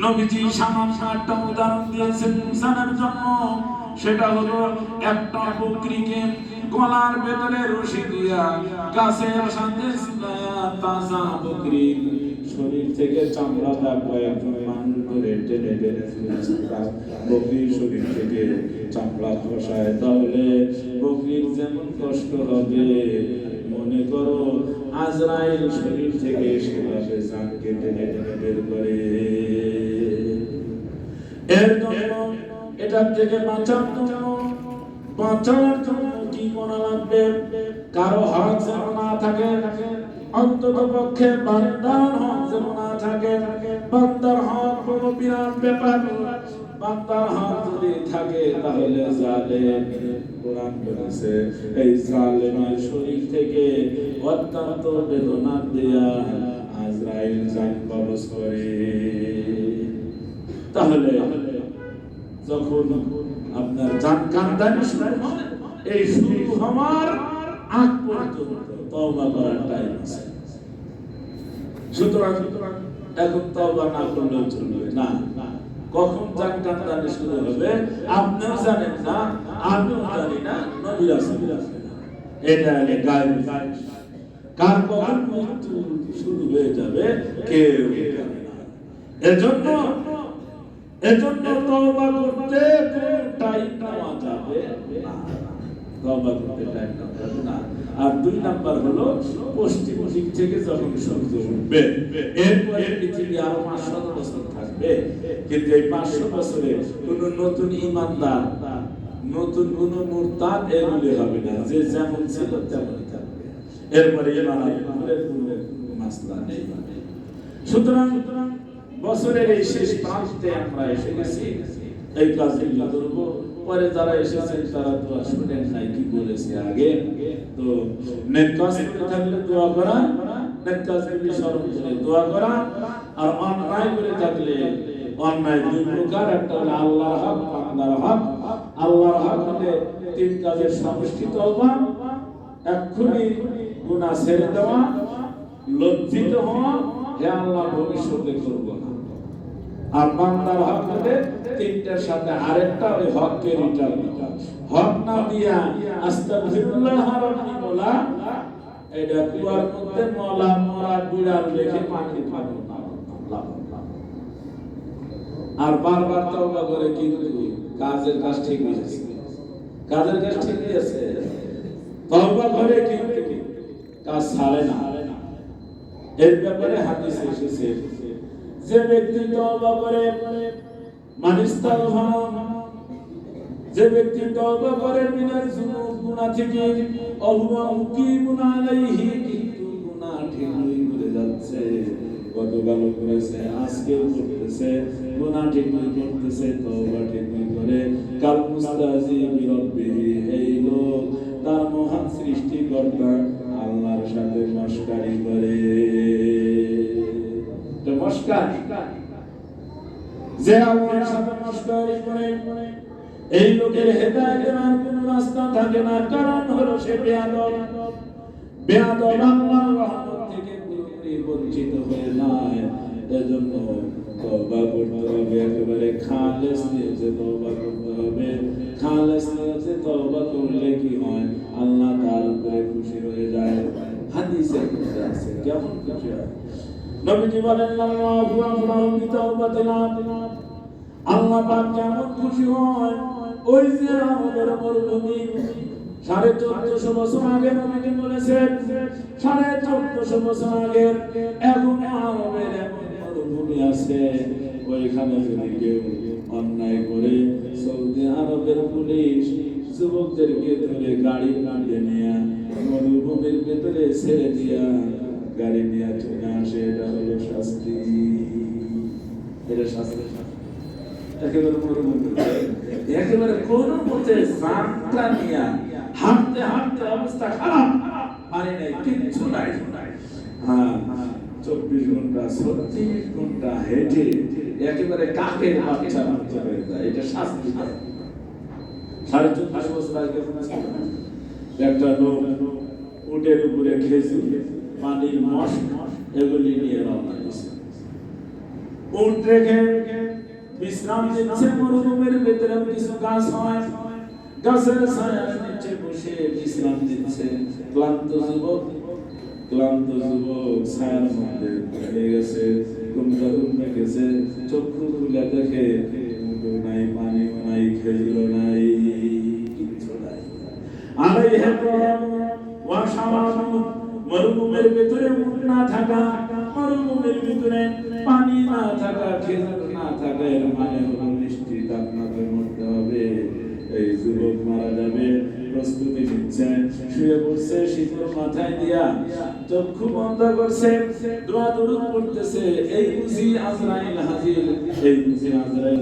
নবীজি সামান্য একটা উদাহরণ দিয়েছেন ইনসানের জন্য, সেটা হলো একটা বকরিকে গলার ভেতরে রশি দিয়া গাছের সাথে তাজা বকরি শরীর থেকে চামড়াটা কয়েকজন মানুষ ধরে টেনে টেনে বকরির শরীর থেকে চামড়া খসায়, তাহলে বকরির যেমন কষ্ট হবে, মনে করো আজরাইল শরীর থেকে সেভাবে জানকে টেনে টেনে বের করে। এর জন্য এটার থেকে বাঁচার জন্য কি করা লাগবে? কারো হক যেন না থাকে, অন্তত পক্ষে বান্দার হক যেন না থাকে। বান্দার হক কোনো বিরাট ব্যাপার, বান্দার হক যদি থাকে তাহলে জালেম, কোরআন বলেছে এই জালেমের শরীর থেকে অত্যন্ত বেদনা দেয়া আজরাইল জান কবজ করে। তাহলে যখন আপনার জান কান্দানি শুরু হয়, এই শুরু হওয়ার আগ পর্যন্ত তওবা করার টাইম আছে। সুতরাং এখন তওবা না করলেও চলবে না। কখন জান কান্দানি শুরু হবে আপনিও জানেন না, আমিও জানি না, নবী রাসূল জানেন না। এটা গায়েব। কার কখন মৃত্যু শুরু হয়ে যাবে কেউ জানে না। এজন্য তওবা করতে টাইম নেওয়া যাবে না। তওবা করতে টাইম নেওয়া যাবে না। আর দুই নাম্বার হলো পশ্চিম দিক থেকে যখন সূর্য উঠবে, এরপরে পৃথিবী আরো 500 বছর থাকবে, কিন্তু এই 500 বছরে কোনো নতুন ঈমানদার, নতুন কোন মুরতাদ এগুলি হবে না, যে যেমন ছিল তেমনই থাকবে। এরপরে ঈমানের কোনো মাসলা নেই। সুতরাং বছরের এই শেষ প্রান্তে আমরা এসে গেছি, এই কাজগুলো করব। পরে যারা এসেছেন তারা তো শুনেন নাই কি বলেছে আগে। তো নেক কাজ করে থাকলে দোয়া করা, নেক কাজগুলি স্মরণ করে দোয়া করা, আর অন্যায় করে থাকলে অন্যায় দুই প্রকার, একটা হলো আল্লাহর হক, বান্দার হক। আল্লাহর হক হলে 3 কাজের সমষ্টি তওবা, এক্ষুনি গুনাহ ছেড়ে দেওয়া, লজ্জিত হওয়া, হে আল্লাহ ভবিষ্যতে করব না। আর বান্দার হক হলে 3টার সাথে আরেকটা, ওই হককে রিটার্ন করা। হক না দিয়া আস্তাগফিরুল্লাহ রাব্বি মোলা, এটা কুয়ার মধ্যে মোলা মরা বিড়াল রেখে পানি খাবো না। আর বারবার তওবা করে কিন্তু কাজের কাজ ঠিক হয়ে যাচ্ছে, কাজের কাজ ঠিক হয়ে যাচ্ছে, তওবা করে কিন্তু কাজ ছাড়ে না। এর ব্যাপারে হাদিসে এসেছে যে ব্যক্তি তওবা করে, যে ব্যক্তি তওবা করে মিনাল যুনুব, গুনাহ থেকে, আল্লাহ মুকিমুন আলাইহি, কিন্তু গুনাহ ঠিকই করে যাচ্ছে, গতকাল করেছে, আজকেও করতেছে, গুনাহ ঠিকই করতেছে, তওবা ঠিকই করে, কাল মুস্তাজি বিরব্বিহি, এই লোক তার মহান সৃষ্টিকর্তা আল্লাহর সাথে মশকারি করে। তো মশকারি, যে আল্লাহর সাথে মশকারি করে, এই লোকের হেদায়েতের আর কোনো রাস্তা থাকে না। কারণ হলো সে বেয়াদব। আল্লাহর রহমত থেকে পুরোপুরি বঞ্চিত হয়ে যায়। এজন্য তওবা করতে হবে, একেবারে খালেস নিয়তে তওবা করতে হবে। খালেস নিয়তে তওবা করলে কি হয়, আল্লাহ তার উপরে খুশি হয়ে যায়। হাদিসে আছে কেমন খুশি হয়। নবীজি বলেন আল্লাহু আকবার বিতাওবাতিনা, আল্লাহ পাক কেমন খুশি হয়। ওই যে আমাদের মরুভূমি 1450 বছর আগে নবীজি বলেছেন, 1450 বছর আগে এখন আমাদের মরুভূমি আছে, ওইখানে যদি কেউ অন্যায় করে সৌদি আরবের পুলিশ যুবকদেরকে ধরে গাড়ি নিয়ে মরুভূমির ভেতরে ছেড়ে দিয়া গাড়ি নিয়ে চলে আসে, এটা হলো শাস্তি। এটা শাস্তি একেবারে মরুভূমি, একেবারে কোন মতে জানটা নিয়ে হাঁটতে হাঁটতে অবস্থা খারাপ, পানি নাই, কিচ্ছু নাই। 24 ঘন্টা 36 ঘন্টা হেঁটে একেবারে কাকের বাচ্চা মতো হয়ে যায়, এটা শাস্তি। 14.5 বছর আগে একটা লোক উটের উপরে খেজুর, পানির মশ এগুলি নিয়ে রওনা উট রেখে বিশ্রাম দিচ্ছে মরুভূমির ভেতরে কিছু গাছ হয়, গাছের ছায়ার নিচে বসে বিশ্রাম দিচ্ছে। ক্লান্ত যুবক ছায়ার মধ্যে দাঁড়িয়ে গেছে, ঘুমটা গেছে, চক্ষু খুলে দেখে নাই, পানি নাই, খেজুর নাই, কিচ্ছু নাই। মরুভূমির ভিতরে উট না থাকা, মরুভূমির ভিতরে পানি না থাকা, খেজুর না থাকা, এর মানে হলো নিশ্চিত আপনাকে মরতে হবে। এই যুবক মারা যাবে, প্রস্তুতি নিচ্ছে, শুয়ে পড়ছে, শীতল মাথায় দিয়া চক্ষু বন্ধ করছে, দোয়া দরুদ পড়তেছে। এই বুঝি আজরাইল হাজির, এই বুঝি আজরাইল